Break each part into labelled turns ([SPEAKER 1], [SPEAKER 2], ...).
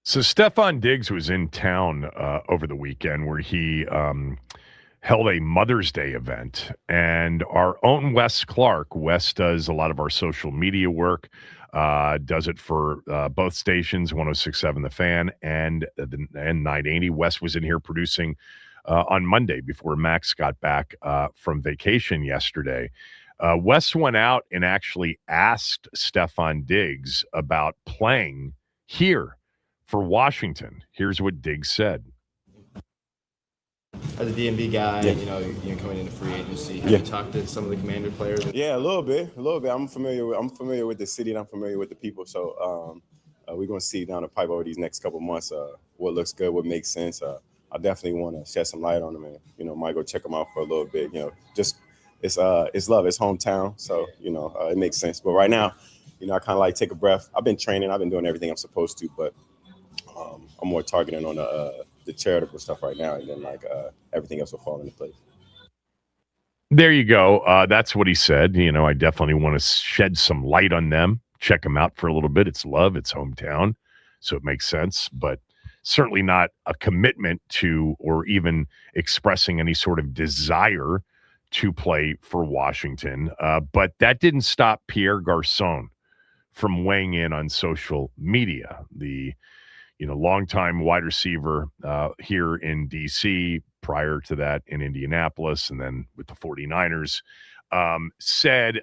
[SPEAKER 1] So Stefon Diggs was in town over the weekend where he held a Mother's Day event. And our own Wes Clark, Wes does a lot of our social media work, does it for both stations, 1067 The Fan and 980. Wes was in here producing on Monday before Max got back from vacation yesterday. Wes went out and actually asked Stefon Diggs about playing here for Washington. Here's what Diggs said.
[SPEAKER 2] As a DMV guy,
[SPEAKER 3] Yeah.
[SPEAKER 2] you're coming into free agency. Have
[SPEAKER 3] Yeah.
[SPEAKER 2] you talked to some of the Commander players?
[SPEAKER 3] Yeah, a little bit. I'm familiar with the city and I'm familiar with the people. So we're gonna see down the pipe over these next couple months what looks good, what makes sense. I definitely want to shed some light on them and might go check them out for a little bit. Just it's love, it's hometown, so it makes sense. But right now, I kind of like take a breath. I've been training, I've been doing everything I'm supposed to, but I'm more targeting on the charitable stuff right now, and then everything else will fall into place.
[SPEAKER 1] There you go. That's what he said. I definitely want to shed some light on them, check them out for a little bit. It's love, it's hometown, so it makes sense, but certainly not a commitment to or even expressing any sort of desire to play for Washington. But that didn't stop Pierre Garcon from weighing in on social media. The longtime wide receiver here in D.C., prior to that in Indianapolis, and then with the 49ers, said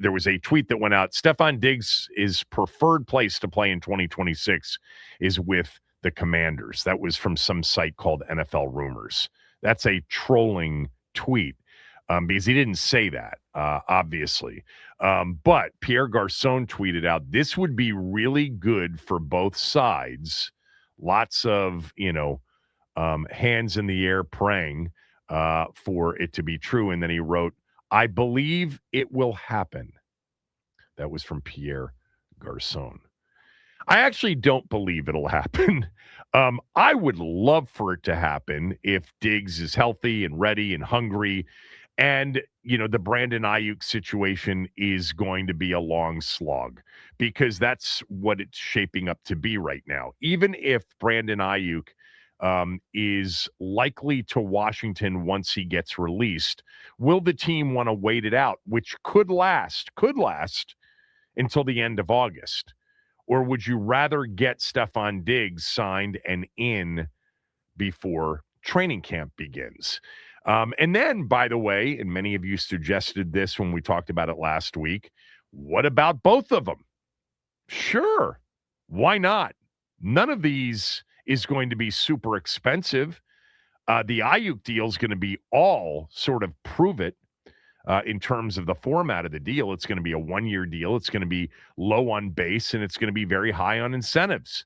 [SPEAKER 1] there was a tweet that went out, Stefon Diggs' preferred place to play in 2026 is with the Commanders. That was from some site called NFL Rumors. That's a trolling tweet because he didn't say that, obviously. But Pierre Garcon tweeted out, this would be really good for both sides. Lots of, hands in the air praying for it to be true. And then he wrote, I believe it will happen. That was from Pierre Garcon. I actually don't believe it'll happen. I would love for it to happen if Diggs is healthy and ready and hungry. And, the Brandon Aiyuk situation is going to be a long slog because that's what it's shaping up to be right now. Even if Brandon Aiyuk is likely to Washington once he gets released, will the team want to wait it out, which could last until the end of August? Or would you rather get Stefon Diggs signed and in before training camp begins? And then, by the way, and many of you suggested this when we talked about it last week, what about both of them? Sure. Why not? None of these is going to be super expensive. The Aiyuk deal is going to be all sort of prove it in terms of the format of the deal. It's going to be a one-year deal. It's going to be low on base, and it's going to be very high on incentives.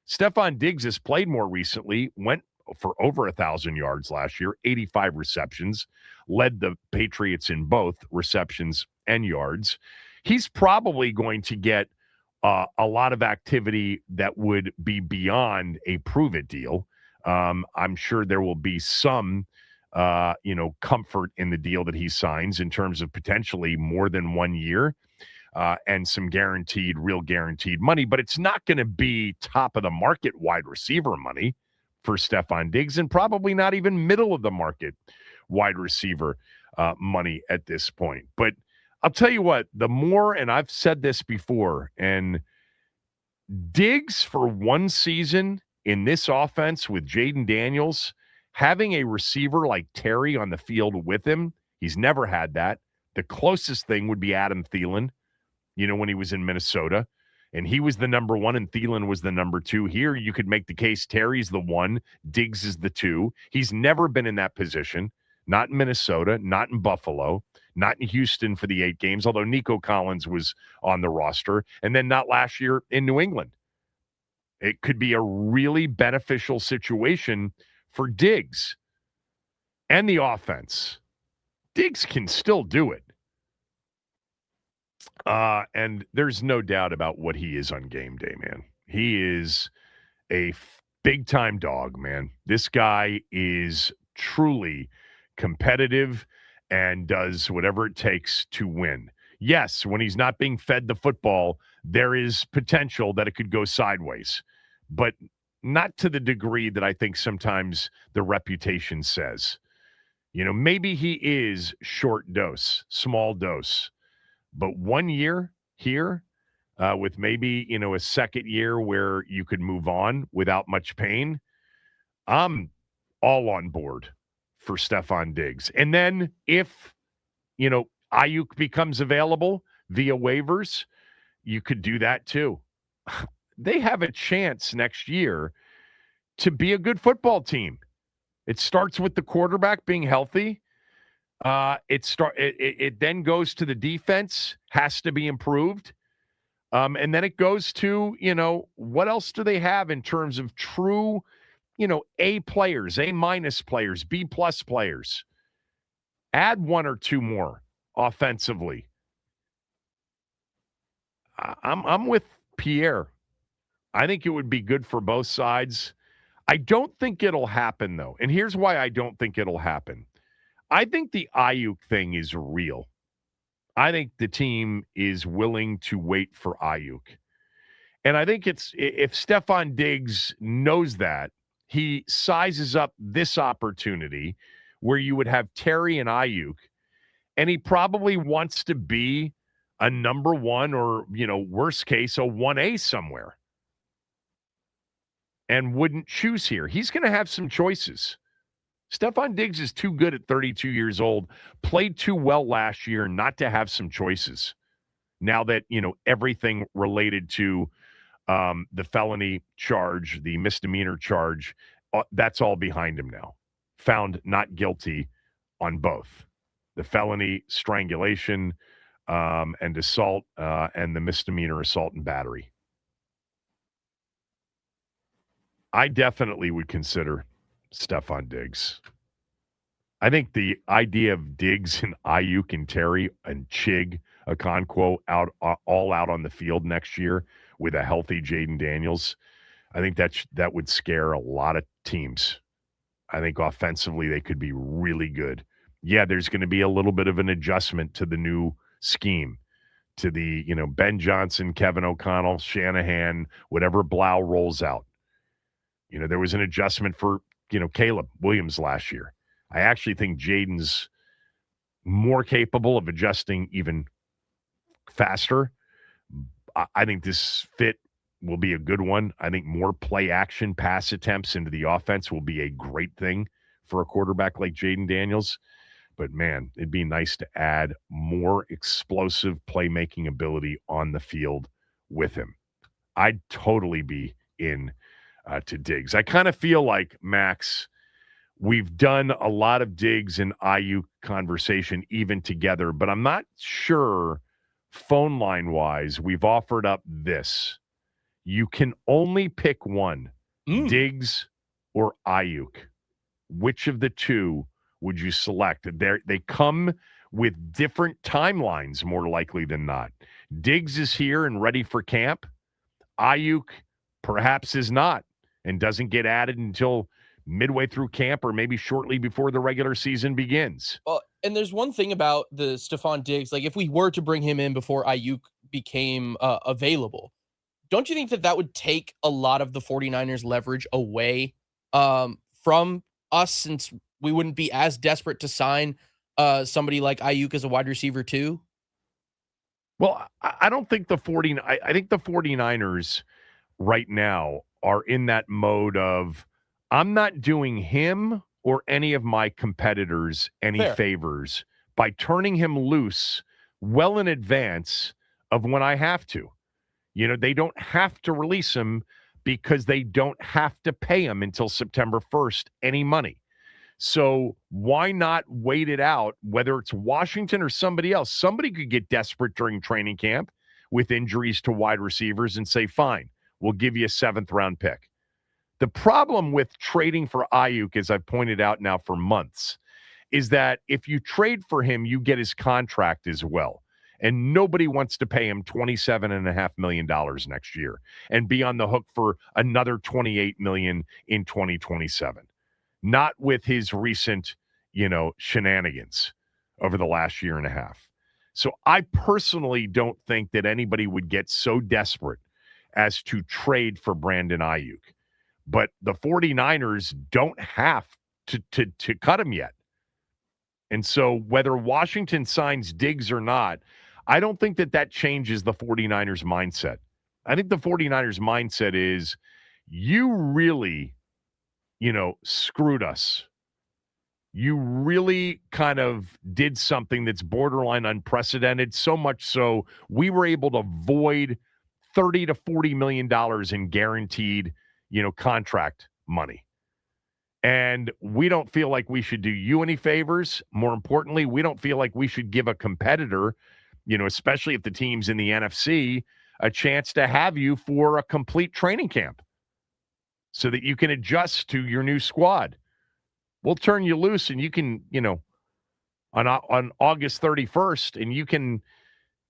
[SPEAKER 1] Stefon Diggs has played more recently, went for over 1,000 yards last year, 85 receptions, led the Patriots in both receptions and yards. He's probably going to get a lot of activity that would be beyond a prove-it deal. I'm sure there will be some, comfort in the deal that he signs in terms of potentially more than 1 year and some real guaranteed money. But it's not going to be top of the market wide receiver money for Stefon Diggs, and probably not even middle of the market wide receiver money at this point. But I'll tell you what, the more, and I've said this before, and Diggs for one season in this offense with Jaden Daniels, having a receiver like Terry on the field with him, he's never had that. The closest thing would be Adam Thielen, when he was in Minnesota. And he was the number one, and Thielen was the number two. Here, you could make the case Terry's the one, Diggs is the two. He's never been in that position, not in Minnesota, not in Buffalo, not in Houston for the 8 games, although Nico Collins was on the roster, and then not last year in New England. It could be a really beneficial situation for Diggs and the offense. Diggs can still do it. And there's no doubt about what he is on game day, man. He is a big-time dog, man. This guy is truly competitive and does whatever it takes to win. Yes, when he's not being fed the football, there is potential that it could go sideways. but not to the degree that I think sometimes the reputation says. Maybe he is short dose, small dose, but 1 year here with maybe, a second year where you could move on without much pain, I'm all on board for Stefon Diggs. And then if, Aiyuk becomes available via waivers, you could do that too. They have a chance next year to be a good football team. It starts with the quarterback being healthy. It then goes to the defense, has to be improved. And then it goes to, what else do they have in terms of true, A players, A minus players, B plus players? Add one or two more offensively. I'm with Pierre. I think it would be good for both sides. I don't think it'll happen, though. And here's why I don't think it'll happen. I think the Aiyuk thing is real. I think the team is willing to wait for Aiyuk. And I think if Stefon Diggs knows that, he sizes up this opportunity where you would have Terry and Aiyuk, and he probably wants to be a number one or, worst case, a 1A somewhere and wouldn't choose here. He's going to have some choices. Stefon Diggs is too good at 32 years old, played too well last year not to have some choices. Now that, everything related to the felony charge, the misdemeanor charge, that's all behind him now. Found not guilty on both. The felony strangulation and assault and the misdemeanor assault and battery. I definitely would consider Stefon Diggs. I think the idea of Diggs and Aiyuk and Terry and Chig Okonkwo all out on the field next year with a healthy Jaden Daniels, I think that would scare a lot of teams. I think offensively they could be really good. Yeah, there's going to be a little bit of an adjustment to the new scheme, to the, Ben Johnson, Kevin O'Connell, Shanahan, whatever Blau rolls out. There was an adjustment for, Caleb Williams last year. I actually think Jaden's more capable of adjusting even faster. I think this fit will be a good one. I think more play action pass attempts into the offense will be a great thing for a quarterback like Jaden Daniels. But, man, it'd be nice to add more explosive playmaking ability on the field with him. I'd totally be in to Diggs. I kind of feel like, Max, we've done a lot of Diggs and Aiyuk conversation even together, but I'm not sure phone line-wise we've offered up this. You can only pick one, Diggs or Aiyuk. Which of the two would you select? They come with different timelines, more likely than not. Diggs is here and ready for camp. Aiyuk perhaps is not and doesn't get added until midway through camp or maybe shortly before the regular season begins.
[SPEAKER 4] Well, and there's one thing about the Stefon Diggs, like if we were to bring him in before Aiyuk became available, don't you think that would take a lot of the 49ers leverage away from us, since we wouldn't be as desperate to sign somebody like Aiyuk as a wide receiver too?
[SPEAKER 1] Well, I don't think I think the 49ers right now are in that mode of, I'm not doing him or any of my competitors any favors by turning him loose well in advance of when I have to. They don't have to release him because they don't have to pay him until September 1st any money. So why not wait it out, whether it's Washington or somebody else? Somebody could get desperate during training camp with injuries to wide receivers and say, fine, we'll give you a 7th-round pick. The problem with trading for Aiyuk, as I've pointed out now for months, is that if you trade for him, you get his contract as well. And nobody wants to pay him $27.5 million next year and be on the hook for another $28 million in 2027. Not with his recent, shenanigans over the last year and a half. So I personally don't think that anybody would get so desperate as to trade for Brandon Aiyuk. But the 49ers don't have to cut him yet. And so whether Washington signs Diggs or not, I don't think that changes the 49ers mindset. I think the 49ers mindset is you really, screwed us. You really kind of did something that's borderline unprecedented, so much so we were able to void $30 to $40 million in guaranteed, contract money. And we don't feel like we should do you any favors. More importantly, we don't feel like we should give a competitor, especially if the team's in the NFC, a chance to have you for a complete training camp so that you can adjust to your new squad. We'll turn you loose and you can, on August 31st, and you can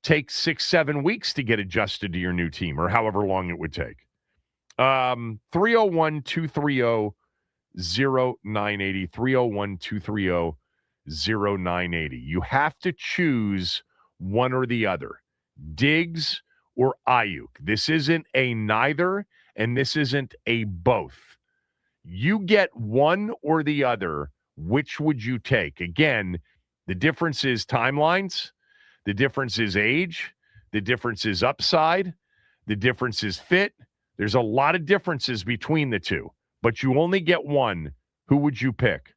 [SPEAKER 1] take 6-7 weeks to get adjusted to your new team or however long it would take. 301-230-0980, 301-230-0980. You have to choose one or the other, Diggs or Aiyuk. This isn't a neither, and this isn't a both. You get one or the other. Which would you take? Again, the difference is timelines. The difference is age. The difference is upside. The difference is fit. There's a lot of differences between the two, but you only get one. Who would you pick?